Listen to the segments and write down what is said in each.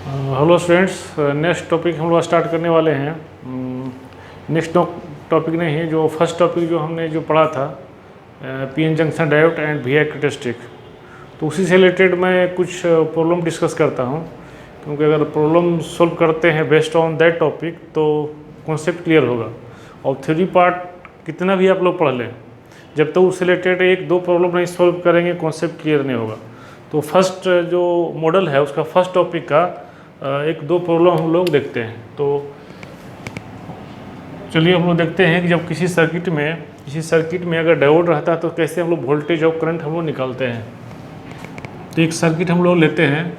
Hello students, next topic हम लोग start करने वाले हैं। नेक्स्ट टॉपिक नहीं है, जो फर्स्ट टॉपिक जो हमने पढ़ा था PN junction diode and V characteristic, तो उसी से रिलेटेड मैं कुछ प्रॉब्लम डिस्कस करता हूं, क्योंकि अगर प्रॉब्लम सॉल्व करते हैं बेस्ड ऑन दैट टॉपिक तो कॉन्सेप्ट क्लियर होगा। और थ्योरी पार्ट कितना भी आप लोग पढ़ लें, जब तक उससे रिलेटेड एक दो प्रॉब्लम नहीं सॉल्व करेंगे कॉन्सेप्ट क्लियर नहीं होगा। तो फर्स्ट जो मॉडल है उसका फर्स्ट टॉपिक का एक दो प्रॉब्लम हम लोग देखते हैं। तो चलिए हम लोग देखते हैं कि जब किसी सर्किट में अगर डायोड रहता है तो कैसे हम लोग वोल्टेज और करंट हम लोग निकालते हैं। तो एक सर्किट हम लोग लेते हैं,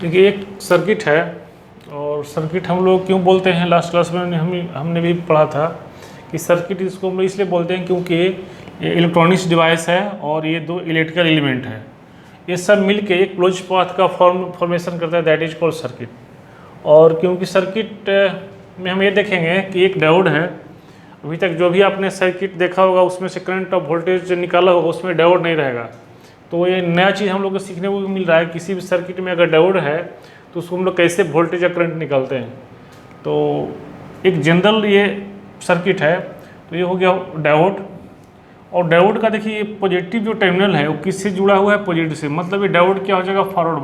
देखिए एक सर्किट है। और सर्किट हम लोग क्यों बोलते हैं, लास्ट क्लास में हमने भी पढ़ा था कि सर्किट इसको हम लोग इसलिए बोलते हैं क्योंकि ये इलेक्ट्रॉनिक्स डिवाइस है और ये दो इलेक्ट्रिकल एलिमेंट है, ये सब मिलके एक क्लोज पाथ का फॉर्मेशन करता है, दैट इज कॉल्ड सर्किट। और क्योंकि सर्किट में हम ये देखेंगे कि एक डायोड है, अभी तक जो भी आपने सर्किट देखा होगा उसमें से करंट और वोल्टेज निकाला होगा उसमें डायोड नहीं रहेगा। तो ये नया चीज़ हम लोग को सीखने को मिल रहा है, किसी भी सर्किट में अगर डायोड है तो उसको हम लोग कैसे वोल्टेज या करंट निकालते हैं। तो एक जनरल ये सर्किट है, तो ये हो गया डायोड। और डायोड का देखिए पॉजिटिव जो टर्मिनल है वो किससे जुड़ा हुआ है, पॉजिटिव से, मतलब ये डायोड क्या हो जाएगा, फॉरवर्ड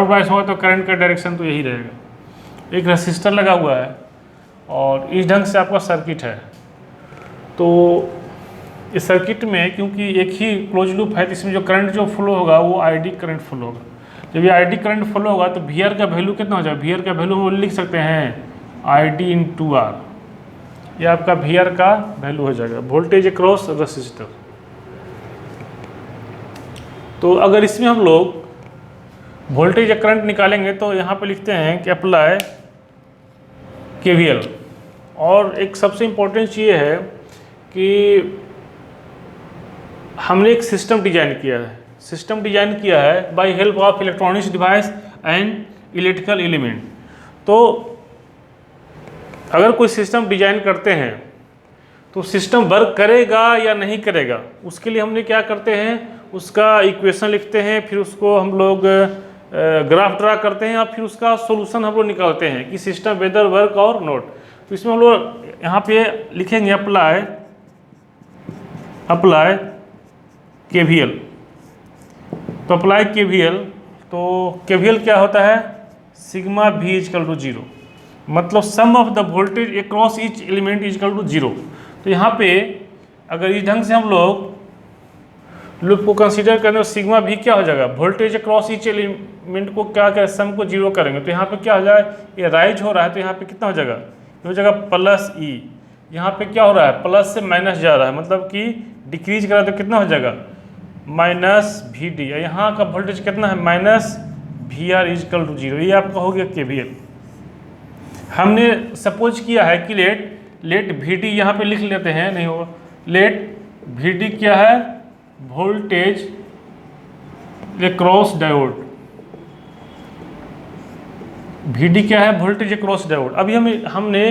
बायस होगा तो करंट का डायरेक्शन तो यही रहेगा। एक रेसिस्टर लगा हुआ है और इस ढंग से आपका सर्किट है। तो इस सर्किट में क्योंकि एक ही क्लोज लूप है तो इसमें जो करंट जो फ्लो होगा वो आईडी करंट फ्लो होगा। जब ये आईडी करंट फ्लो होगा तो वी आर का वैल्यू कितना हो जाएगा, वी आर का वैल्यू हम लिख सकते हैं आईडी इंटू आर, ये आपका वी आर का वैल्यू हो जाएगा, वोल्टेज अक्रॉस रेसिस्टर। तो अगर इसमें हम लोग वोल्टेज या करंट निकालेंगे तो यहाँ पे लिखते हैं कि अप्लाई केवीएल। और एक सबसे इम्पोर्टेंट चीज़ है कि हमने एक सिस्टम डिजाइन किया है by help of electronics device and electrical element. तो अगर कोई सिस्टम डिजाइन करते हैं तो सिस्टम वर्क करेगा या नहीं करेगा, उसके लिए हमने क्या करते हैं, उसका इक्वेशन लिखते हैं, फिर उसको हम लोग ग्राफ ड्रा करते हैं और फिर उसका सॉल्यूशन हम लोग निकालते हैं कि system whether work or not. तो इसमें हम लोग यहाँ पे लिखेंगे अप्लाई केवीएल। तो अप्लाई केवीएल, तो केवीएल क्या होता है, सिग्मा वी इजकल टू 0, मतलब sum of the voltage across each element equal to 0। तो यहाँ पे अगर इस ढंग से हम लोग लूप को कंसीडर करें तो सिग्मा वी क्या हो जाएगा, वोल्टेज अक्रॉस ईच एलिमेंट को क्या करें, सम को 0 करेंगे तो यहाँ पे क्या हो जाएगा, ये राइज हो रहा है तो यहाँ पे कितना हो जाएगा, ये हो जाएगा प्लस ई। यहाँ पे क्या हो रहा है, प्लस से माइनस जा रहा है, मतलब कि डिक्रीज करा तो कितना हो जाएगा, माइनस वी डी। यहाँ का वोल्टेज कितना है, minus V R equal to 0। ये आपका हो गया केवीएल। हमने सपोज किया है कि लेट वी डी यहाँ पे लिख लेते हैं, नहीं होगा, लेट वी डी क्या है, voltage across diode. V D क्या है, वोल्टेज अक्रॉस डायोड। अभी हमने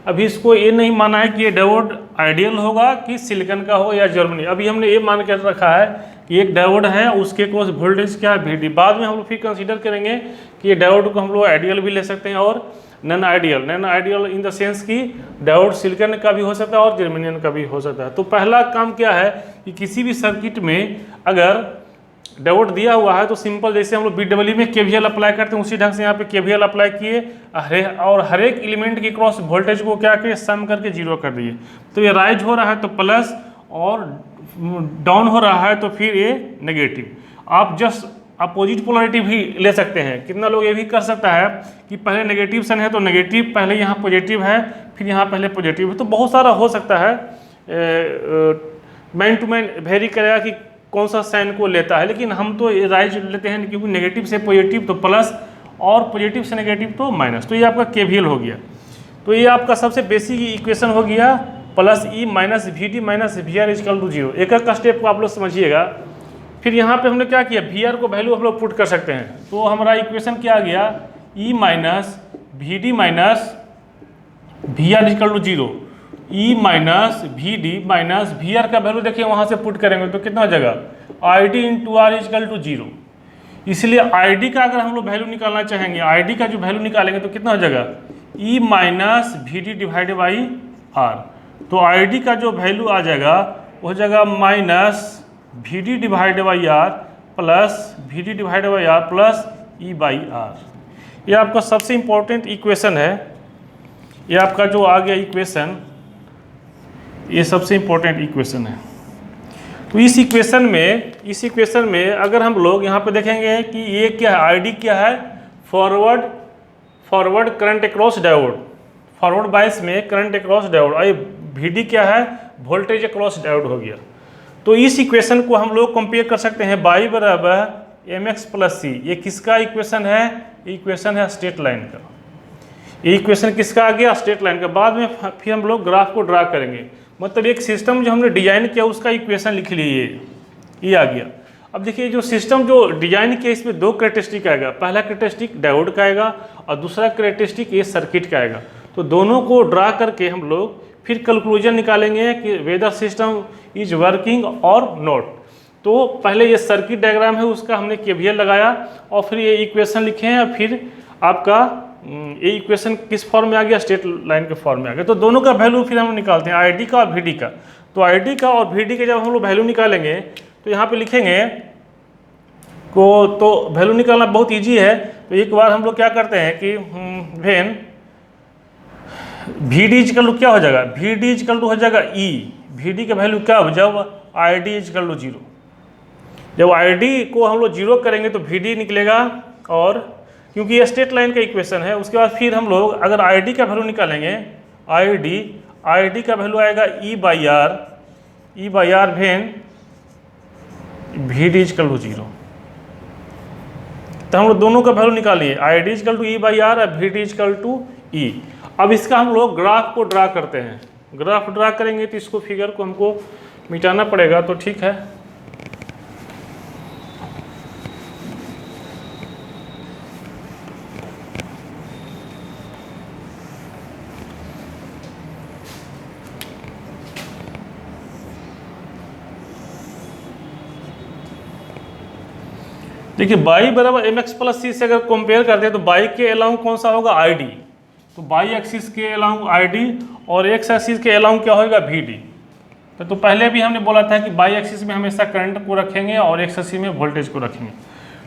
अभी इसको ये नहीं माना है कि ये डायोड आइडियल होगा कि सिलिकॉन का हो या जर्मनी। अभी हमने ये मान कर रखा है कि एक डायोड है, उसके क्रॉस वोल्टेज क्या है, वी। बाद में हम लोग फिर कंसीडर करेंगे कि ये डायोड को हम लोग आइडियल भी ले सकते हैं और non ideal in the sense कि डायोड सिलिकॉन का भी हो सकता है और जर्मेनियम का भी हो सकता है। तो पहला काम क्या है कि किसी भी सर्किट में अगर डायोड दिया हुआ है तो सिंपल जैसे हम लोग बीडब्ल्यू में केवीएल अप्लाई करते हैं उसी ढंग से यहाँ पे केवीएल अप्लाई किए और हर एक एलिमेंट की क्रॉस वोल्टेज को क्या किए, सम करके 0 कर दिए। तो ये राइज हो रहा है तो प्लस और डाउन हो रहा है तो फिर ये नेगेटिव। आप जस्ट अपोजिट पोलरिटी भी ले सकते हैं। कितना लोग ये भी कर सकता है कि पहले नेगेटिव साइन है तो नेगेटिव, पहले यहाँ पॉजिटिव है, फिर यहाँ पहले पॉजिटिव है, तो बहुत सारा हो सकता है मैन टू मैन वेरी करेगा कि कौन सा साइन को लेता है, लेकिन हम तो राइज लेते हैं क्योंकि नेगेटिव से पॉजिटिव तो प्लस और पॉजिटिव से नेगेटिव तो माइनस। तो ये आपका केवीएल हो गया। तो ये आपका सबसे बेसिक इक्वेशन हो गया plus E minus V D minus V R equal to 0। एक एक का स्टेप को आप लोग समझिएगा। फिर यहाँ पे हमने क्या किया, वी आर को वैल्यू हम लोग पुट कर सकते हैं। तो हमारा इक्वेशन क्या आ गया, E minus V D minus V R equal to 0। E minus V D minus V R का वैल्यू देखिए वहाँ से पुट करेंगे तो कितना हो जाएगा, I D into R equal to 0। इसलिए आई डी का अगर हम लोग वैल्यू निकालना चाहेंगे, आई डी का जो वैल्यू निकालेंगे तो कितना हो जाएगा, E minus V D divided by R. तो आई डी का जो वैल्यू आ जाएगा वो हो जाएगा minus V D divided by R plus V D divided by R plus E by R. ये आपका सबसे इम्पोर्टेंट इक्वेशन है। ये आपका जो आ गया इक्वेशन, ये सबसे इम्पोर्टेंट इक्वेशन है। तो इस इक्वेशन में अगर हम लोग यहाँ पे देखेंगे कि ये क्या है, आईडी क्या है, forward current across diode, forward bias में करंट अक्रॉस डायोड, और ये वीडी क्या है, वोल्टेज अक्रॉस डायोड हो गया। तो इस इक्वेशन को हम लोग कंपेयर कर सकते हैं बाई बराबर एम एक्स प्लस सी। ये किसका इक्वेशन है, इक्वेशन है स्ट्रेट लाइन का। ये इक्वेशन किसका आ गया, स्ट्रेट लाइन का। बाद में फिर हम लोग ग्राफ को ड्रा करेंगे, मतलब एक सिस्टम जो हमने डिजाइन किया उसका इक्वेशन लिख लिए, ये आ गया। अब देखिए जो सिस्टम जो डिजाइन किया इसमें दो कैरेक्टरिस्टिक आएगा, पहला कैरेक्टरिस्टिक डायोड का आएगा और दूसरा कैरेक्टरिस्टिक ये सर्किट का आएगा। तो दोनों को ड्रा करके हम लोग फिर कंक्लूजन निकालेंगे कि वेदर सिस्टम इज वर्किंग और नॉट। तो पहले ये सर्किट डायग्राम है उसका हमने केवीएल लगाया और फिर ये इक्वेशन लिखे हैं, और फिर आपका ये इक्वेशन किस फॉर्म में आ गया, स्ट्रेट लाइन के फॉर्म में आ गया। तो दोनों का वैल्यू फिर हम निकालते हैं, आईडी का और वीडी का। तो आईडी का और वीडी का जब हम लोग वैल्यू निकालेंगे तो यहाँ पे लिखेंगे को, तो वैल्यू निकालना बहुत इजी है। तो एक बार हम लोग क्या करते हैं कि वेन वीडी इजकल टू क्या हो जाएगा, वीडी इजकल टू हो जाएगा ई, वीडी का वैल्यू क्या हो, जब आईडी इजकल टू 0। जब आईडी को हम लोग 0 करेंगे तो वीडी निकलेगा, और क्योंकि ये स्ट्रेट लाइन का इक्वेशन है। उसके बाद फिर हम लोग अगर आईडी का वैल्यू निकालेंगे, आईडी का वैल्यू आएगा E by R when VD equal to 0। तो हम लोग दोनों का वैल्यू निकालिए, ID equal to E by R और वीडी इजकल टू ई। अब इसका हम लोग ग्राफ को ड्रा करते हैं। ग्राफ ड्रा करेंगे तो इसको फिगर को हमको मिटाना पड़ेगा, तो ठीक है। देखिए बाई बराबर एम एक्स प्लस सी से अगर कंपेयर करते हैं तो बाई के अलाउंग कौन सा होगा, आईडी। तो बाई एक्सिस के अलाउंग आईडी और एक्स एक्सिस के अलाउंग क्या होगा, वीडी। तो पहले भी हमने बोला था कि बाई एक्सिस में हमेशा करंट को रखेंगे और एक्स एक्सिस में वोल्टेज को रखेंगे।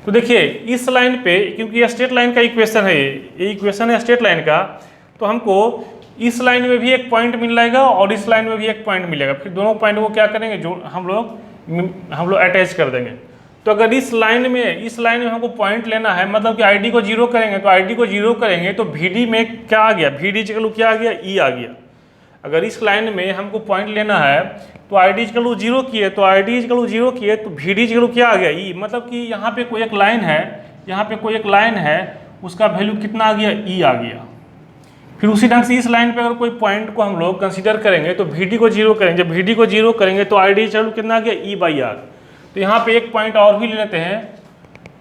तो देखिए इस लाइन पे, क्योंकि ये स्ट्रेट लाइन का इक्वेशन है, ये इक्वेशन है स्ट्रेट लाइन का, तो हमको इस लाइन में भी एक पॉइंट मिल जाएगा और इस लाइन में भी एक पॉइंट मिलेगा। फिर दोनों पॉइंट को क्या करेंगे, जो हम लोग अटैच कर देंगे। तो अगर इस लाइन में हमको पॉइंट लेना है, मतलब कि आईडी को 0 करेंगे, तो आईडी को 0 करेंगे तो वीडी में क्या आ गया, वीडी चलो क्या आ गया, ई आ गया। अगर इस लाइन में हमको पॉइंट लेना है तो आईडी चलो 0 किए, तो आईडी चलो 0 किए तो वीडी चलो क्या आ गया, ई। मतलब कि यहाँ पे कोई एक लाइन है, यहाँ पे कोई एक लाइन है, उसका वैल्यू कितना आ गया, ई आ गया। फिर उसी ढंग से इस लाइन पे अगर कोई पॉइंट को हम लोग कंसीडर करेंगे तो वीडी को 0 करेंगे। जब वीडी को 0 करेंगे तो आईडी चलो कितना आ गया, ई बाई आर। तो यहाँ पे एक पॉइंट और भी ले लेते हैं,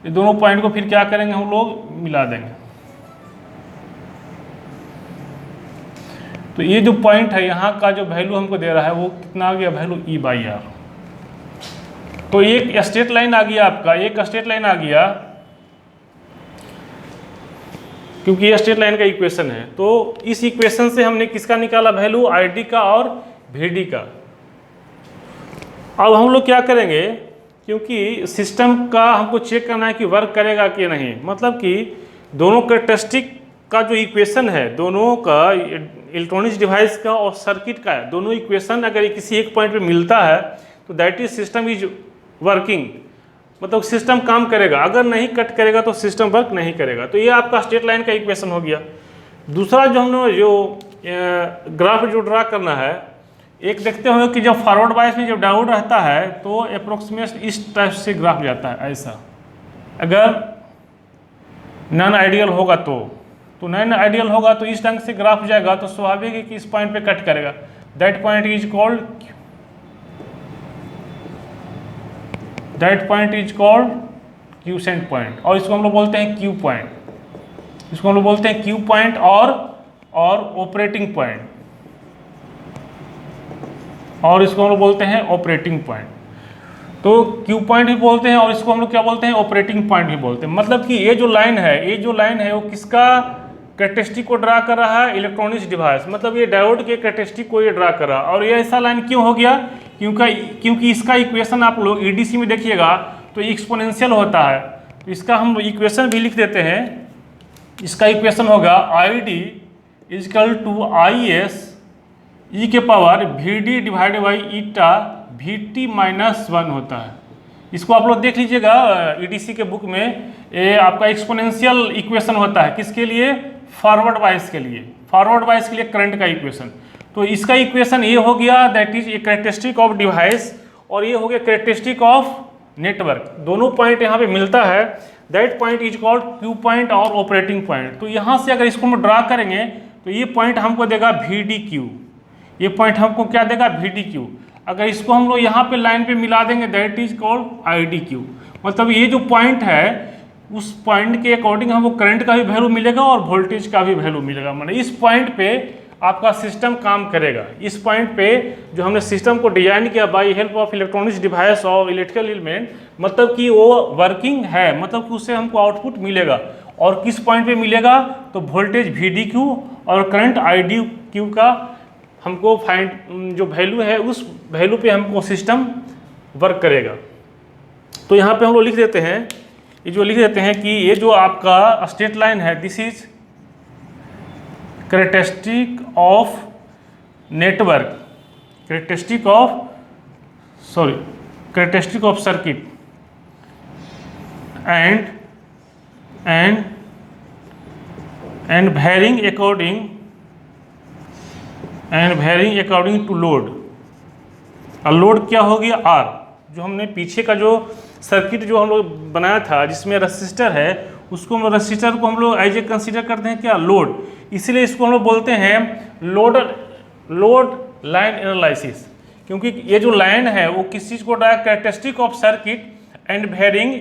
ये दोनों पॉइंट को फिर क्या करेंगे, हम लोग मिला देंगे। तो ये जो पॉइंट है यहाँ का जो वैल्यू हमको दे रहा है वो कितना आ गया, वैल्यू ई बाई आर। तो एक स्ट्रेट लाइन आ गया आपका, एक स्ट्रेट लाइन आ गया, क्योंकि ये स्ट्रेट लाइन का इक्वेशन है। तो इस इक्वेशन से हमने किसका निकाला वैल्यू, आईडी का और वीडी का। अब हम लोग क्या करेंगे, क्योंकि सिस्टम का हमको चेक करना है कि वर्क करेगा कि नहीं, मतलब कि दोनों कैरेक्टरिस्टिक का जो इक्वेशन है, दोनों का इलेक्ट्रॉनिक्स डिवाइस का और सर्किट का है, दोनों इक्वेशन अगर किसी एक पॉइंट पे मिलता है तो that is system is working, मतलब सिस्टम काम करेगा। अगर नहीं कट करेगा तो सिस्टम वर्क नहीं करेगा। तो ये आपका स्ट्रेट लाइन का इक्वेशन हो गया। दूसरा जो हमने जो ग्राफ जो ड्रा करना है, एक देखते हो कि जब फॉरवर्ड बायस में जब डायोड रहता है तो अप्रोक्सीमेट इस टाइप से ग्राफ जाता है ऐसा। अगर नॉन आइडियल होगा तो नॉन आइडियल होगा तो इस ढंग से ग्राफ जाएगा, तो स्वाभाविक है कि इस पॉइंट पे कट करेगा। That point is called quotient point, और इसको हम लोग बोलते हैं क्यू पॉइंट। इसको हम लोग बोलते हैं क्यू पॉइंट और ऑपरेटिंग पॉइंट, और इसको हम लोग बोलते हैं ऑपरेटिंग पॉइंट। तो क्यू पॉइंट भी बोलते हैं और इसको हम लोग क्या बोलते हैं, ऑपरेटिंग पॉइंट भी बोलते हैं। मतलब कि ये जो लाइन है वो किसका कैरेक्टरिस्टिक को ड्रा कर रहा है, इलेक्ट्रॉनिक्स डिवाइस, मतलब ये डायोड के कैरेक्टरिस्टिक को ये ड्रा कर रहा है। और ये ऐसा लाइन क्यों हो गया, क्योंकि इसका इक्वेशन आप लोग ईडीसी में देखिएगा तो एक्सपोनेंशियल होता है। तो इसका हम इक्वेशन भी लिख देते हैं। इसका इक्वेशन होगा ID इजकल टू IS ई के power VD divided by eta VT minus 1 होता है। इसको आप लोग देख लीजिएगा EDC के बुक में, ये आपका एक्सपोनेंशियल इक्वेशन होता है। किसके लिए, फॉरवर्ड बायस के लिए, फॉरवर्ड बायस के लिए करंट का इक्वेशन। तो इसका इक्वेशन ये हो गया, that is a characteristic of device, और ये हो गया कैरेक्टरिस्टिक ऑफ नेटवर्क। दोनों पॉइंट यहाँ पे मिलता है, that point is called Q point और ऑपरेटिंग पॉइंट। तो यहाँ से अगर इसको हम ड्रा करेंगे तो ये पॉइंट हमको देगा VDQ, ये पॉइंट हमको क्या देगा, VDQ। अगर इसको हम लोग यहाँ पे लाइन पे मिला देंगे दैट इज कॉल्ड IDQ। मतलब ये जो पॉइंट है उस पॉइंट के अकॉर्डिंग हमको करंट का भी वैल्यू मिलेगा और वोल्टेज का भी वैल्यू मिलेगा। मतलब इस पॉइंट पे आपका सिस्टम काम करेगा। इस पॉइंट पे जो हमने सिस्टम को डिजाइन किया by help of electronics device और इलेक्ट्रिकल एलिमेंट, मतलब कि वो वर्किंग है, मतलब कि उससे हमको आउटपुट मिलेगा। और किस पॉइंट पे मिलेगा, तो वोल्टेज VDQ और करंट IDQ का हमको फाइंड जो वैल्यू है उस वैल्यू पे हमको सिस्टम वर्क करेगा। तो यहाँ पे हम लोग लिख देते हैं, ये जो लिख देते हैं कि ये जो आपका स्ट्रेट लाइन है, this is characteristic of network, characteristic of circuit and varying according to load. और लोड क्या हो गया, R। जो हमने पीछे का जो सर्किट जो हम लोग बनाया था जिसमें रेसिस्टर है, उसको रेसिस्टर को हम लोग एज ए कंसीडर करते हैं क्या, लोड। इसीलिए इसको हम लोग बोलते हैं लोड लाइन एनालिसिस, क्योंकि ये जो लाइन है वो किस चीज़ को draw, characteristic of circuit and varying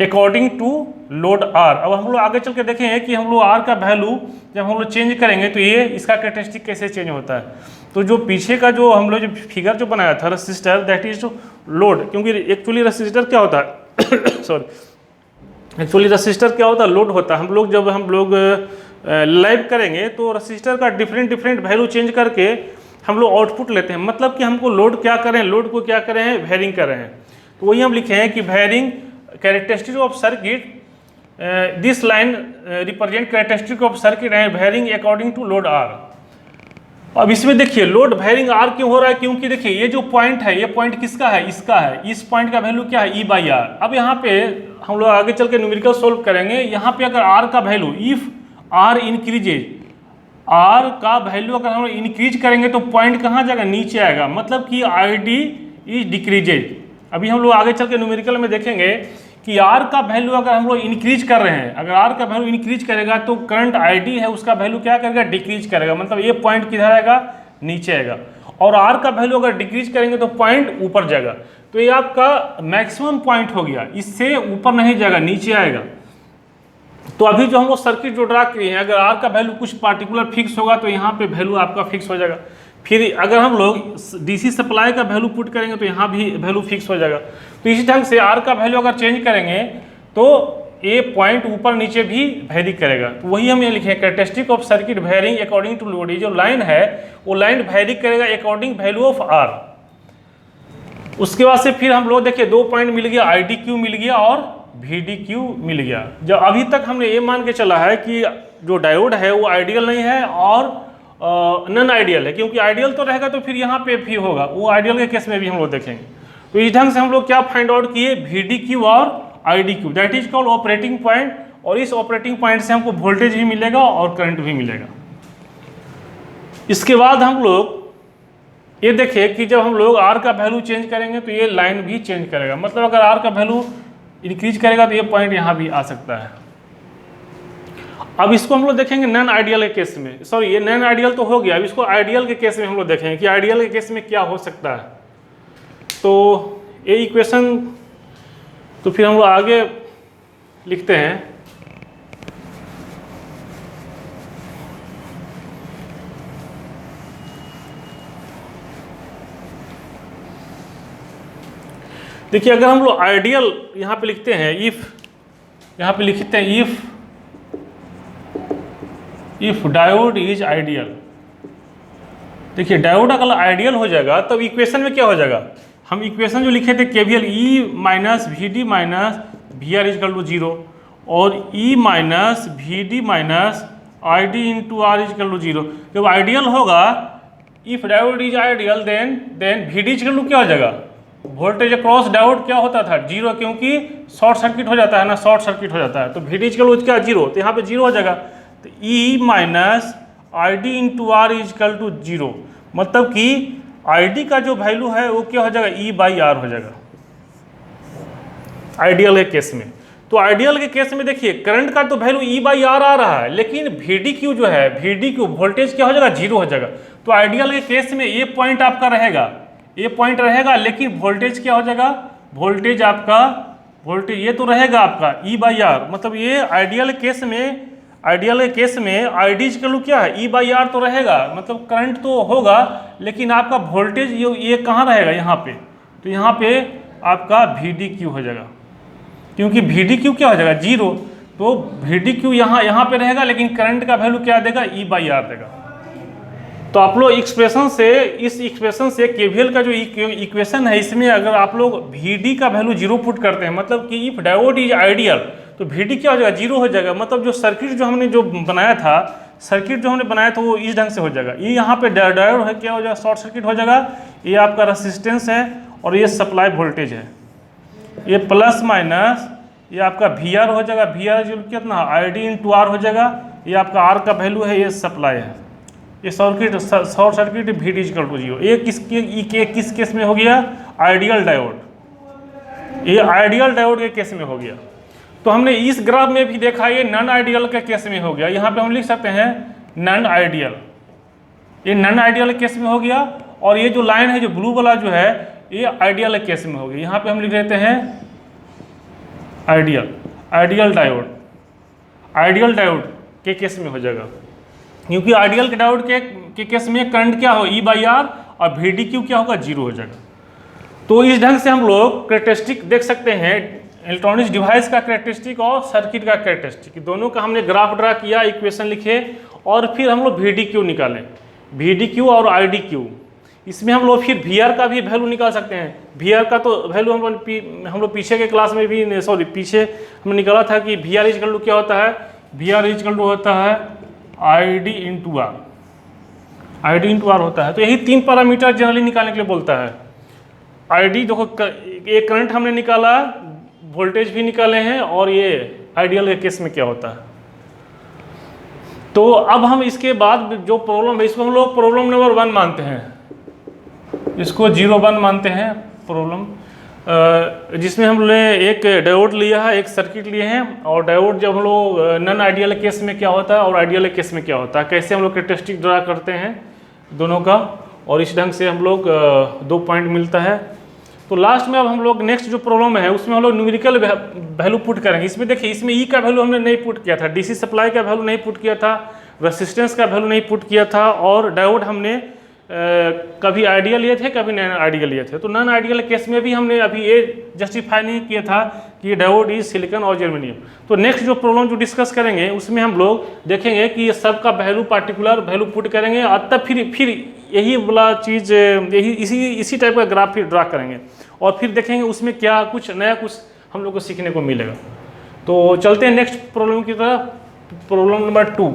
according to load R। अब हम लोग आगे चल के देखेंगे कि हम लोग R का वैल्यू जब हम लोग चेंज करेंगे तो ये इसका कैरेक्टरिस्टिक कैसे चेंज होता है। तो जो पीछे का जो हम लोग जो फिगर जो बनाया था रेसिस्टर, दैट इज लोड, क्योंकि एक्चुअली रेसिस्टर क्या होता है एक्चुअली रेसिस्टर क्या होता है, लोड होता है। जब हम लोग लाइव करेंगे तो रेसिस्टर का डिफरेंट वैल्यू चेंज करके हम लोग आउटपुट लेते हैं। मतलब कि हमको लोड क्या करें, लोड को क्या कर रहे हैं, वेरिंग कर रहे हैं। तो वही हम लिखे हैं कि varying characteristic of circuit, this line represent characteristic of circuit and varying according to load R। अब इसमें देखिए लोड वेरिंग R क्यों हो रहा है, क्योंकि देखिए ये जो पॉइंट है, ये पॉइंट किसका है, इसका है। इस पॉइंट का वैल्यू क्या है, E/R। अब यहाँ पे हम लोग आगे चल के न्यूमेरिकल सोल्व करेंगे। यहाँ पे अगर R का value, if R increases, R का वैल्यू अगर हम लोग इंक्रीज करेंगे तो पॉइंट कहाँ जाएगा, नीचे आएगा। मतलब कि ID इज डिक्रीजेज। अभी हम लोग आगे चल के न्यूमेरिकल में देखेंगे कि R का वैल्यू अगर हम लोग इंक्रीज कर रहे हैं, अगर R का वैल्यू इंक्रीज करेगा तो करंट ID है उसका वैल्यू क्या करेगा, डिक्रीज करेगा। मतलब ये पॉइंट किधर आएगा, नीचे आएगा। और R का वैल्यू अगर डिक्रीज करेंगे तो पॉइंट ऊपर जाएगा। तो ये आपका मैक्सिमम पॉइंट हो गया, इससे ऊपर नहीं जाएगा, नीचे आएगा। तो अभी जो हम लोग सर्किट जो ड्रा किए हैं, अगर R का वैल्यू कुछ पार्टिकुलर फिक्स होगा तो यहाँ पे वैल्यू आपका फिक्स हो जाएगा। फिर अगर हम लोग DC सप्लाई का वैल्यू पुट करेंगे तो यहाँ भी वैल्यू फिक्स हो जाएगा। तो इसी ढंग से R का वैल्यू अगर चेंज करेंगे तो ये पॉइंट ऊपर नीचे भी वेरी करेगा। तो वही हम ये लिखे, characteristic of circuit varying according to load. ये जो लाइन है वो लाइन वेरी करेगा अकॉर्डिंग वैल्यू ऑफ R। उसके बाद से फिर हम लोग देखिए दो पॉइंट मिल गया, IDQ मिल गया और VDQ मिल गया। जब अभी तक हमने ये मान के चला है कि जो डायोड है वो आइडियल नहीं है और नॉन आइडियल है, क्योंकि आइडियल तो रहेगा तो फिर यहाँ पे भी होगा, वो आइडियल के केस में भी हम लोग देखेंगे। तो इस ढंग से हम लोग क्या फाइंड आउट किए, VDQ और IDQ, that is called operating point. और इस ऑपरेटिंग पॉइंट से हमको वोल्टेज भी मिलेगा और करंट भी मिलेगा। इसके बाद हम लोग ये देखिए कि जब हम लोग आर का वैल्यू चेंज करेंगे तो ये लाइन भी चेंज करेगा, मतलब अगर आर का वैल्यू इंक्रीज करेगा तो ये पॉइंट यहाँ भी आ सकता है। अब इसको हम लोग देखेंगे नॉन आइडियल के केस में, सॉरी ये नॉन आइडियल तो हो गया, अब इसको आइडियल के केस में हम लोग देखेंगे कि आइडियल के केस में क्या हो सकता है। तो ये इक्वेशन तो फिर हम लोग आगे लिखते हैं। देखिए अगर हम लोग आइडियल यहाँ पे लिखते हैं, इफ यहाँ पे लिखते हैं इफ डायोड इज आइडियल। देखिए डायोड अगर आइडियल हो जाएगा तब इक्वेशन में क्या हो जाएगा, हम इक्वेशन जो लिखे थे KVL E minus V D minus V R equal to 0 और E minus V D minus I D into R equal to 0। जब आइडियल होगा, if diode is ideal then V D equal to क्या हो जाएगा, voltage across diode क्या होता था 0, क्योंकि शॉर्ट सर्किट हो जाता है ना, शॉर्ट सर्किट हो जाता है तो वी डी इजकल टू क्या 0, तो यहाँ पे 0 हो जाएगा। तो E minus I D into R equal to 0, मतलब कि आई डी का जो वैल्यू है वो क्या हो जाएगा, ई बाई आर हो जाएगा आइडियल के केस में। तो आइडियल के केस में देखिए करंट का तो वैल्यू ई बाई आर आ रहा है, लेकिन वी डी क्यू जो है, वी डी क्यू वोल्टेज क्या हो जाएगा 0 हो जाएगा। तो आइडियल के केस में ये पॉइंट आपका रहेगा, ये पॉइंट रहेगा, लेकिन वोल्टेज क्या हो जाएगा, वोल्टेज आपका वोल्टेज ये तो रहेगा आपका ई बाई आर, मतलब ये आइडियल केस में, आइडियल के केस में आई डी इजकल टू क्या है, ई बाई आर तो रहेगा, मतलब करंट तो होगा, लेकिन आपका वोल्टेज ये कहाँ रहेगा यहाँ पे, तो यहाँ पे आपका वी डी क्यू हो जाएगा, क्योंकि वी डी क्यू क्या हो जाएगा 0, तो वी डी क्यू यहाँ पे रहेगा, लेकिन करंट का वैल्यू क्या देगा, ई बाई आर देगा। तो आप लोग एक्सप्रेशन से, इस एक्सप्रेशन से केवीएल का जो इक्वेशन है इसमें अगर आप लोग वी डी का वैल्यू 0 पुट करते हैं, मतलब कि इफ डायोड इज आइडियल तो वी डी क्या हो जाएगा 0 हो जाएगा, मतलब जो सर्किट जो हमने जो बनाया था, सर्किट जो हमने बनाया था वो इस ढंग से हो जाएगा। ये यहाँ पे डायोड है क्या हो जाएगा, शॉर्ट सर्किट हो जाएगा, ये आपका रेसिस्टेंस है और ये सप्लाई वोल्टेज है, ये प्लस माइनस ये आपका वी आर हो जाएगा, वी आर कितना आई डी इंटू आर हो जाएगा, ये आपका आर का वैल्यू है, ये सप्लाई है, ये short circuit V D equal to 0। ये किस केस में हो गया, आइडियल डायोड, ये आइडियल डायोड के केस में हो गया। तो हमने इस ग्राफ में भी देखा ये नॉन आइडियल के केस में हो गया, यहाँ पे हम लिख सकते हैं नॉन आइडियल, ये नॉन आइडियल केस में हो गया, और ये जो लाइन है जो ब्लू वाला जो है ये आइडियल केस में हो गया। यहाँ पे हम लिख देते हैं आइडियल डायोड के केस में हो जाएगा, क्योंकि आइडियल के डायोड के केस में करंट क्या हो, ई बाई आर, और वी डी क्यू क्या होगा 0 हो जाएगा। तो इस ढंग से हम लोग कैरेक्टरिस्टिक देख सकते हैं, इलेक्ट्रॉनिक्स डिवाइस का कैरेक्टरिस्टिक और सर्किट का कैरेक्टरिस्टिक, दोनों का हमने ग्राफ ड्रा किया, इक्वेशन लिखे, और फिर हम लोग वी डी क्यू निकालें, वी डी क्यू और आई डी क्यू। इसमें हम लोग फिर वी आर का भी वैल्यू निकाल सकते हैं। वी आर का तो वैल्यू हम लोग पीछे के क्लास में भी, सॉरी पीछे हमने निकाला था कि वी आर इजकल टू क्या होता है, वी आर इजकल टू होता है I D into R, I D into R होता है। तो यही 3 पैरामीटर जनरली निकालने के लिए बोलता है। आई डी देखो, एक करंट हमने निकाला, वोल्टेज भी निकाले हैं, और ये आइडियल के केस में क्या होता है। तो अब हम इसके बाद जो प्रॉब्लम है इसको हम लोग प्रॉब्लम नंबर 1 मानते हैं, इसको 01 मानते हैं प्रॉब्लम, जिसमें हम लोग एक डायोड लिया है, एक सर्किट लिए हैं, और डायोड जब हम लोग नॉन आइडियल केस में क्या होता है और आइडियल केस में क्या होता है, कैसे हम लोग कैरेक्टरिस्टिक ड्रा करते हैं दोनों का, और इस ढंग से हम लोग 2 पॉइंट मिलता है। तो लास्ट में अब हम लोग नेक्स्ट जो प्रॉब्लम है उसमें हम लोग न्यूमेरिकल वैल्यू पुट करेंगे। इसमें देखिए, इसमें ई का वैल्यू हमने नहीं पुट किया था, डीसी सप्लाई का वैल्यू नहीं पुट किया था, रेसिस्टेंस का वैल्यू नहीं पुट किया था, और डायोड हमने कभी आइडियल लिए थे, कभी नॉन आइडियल लिए थे। तो नॉन आइडियल केस में भी हमने अभी ये जस्टिफाई नहीं किया था कि ये डायोड इज सिलिकॉन और जर्मेनियम। तो नेक्स्ट जो प्रॉब्लम जो डिस्कस करेंगे उसमें हम लोग देखेंगे कि ये सब का वैल्यू, पार्टिकुलर वैल्यू पुट करेंगे, और तब फिर यही वाला चीज़, यही इसी टाइप का ग्राफ फिर ड्रा करेंगे, और फिर देखेंगे उसमें क्या कुछ नया कुछ हम लोग को सीखने को मिलेगा। तो चलते हैं नेक्स्ट प्रॉब्लम की तरफ, प्रॉब्लम नंबर 2।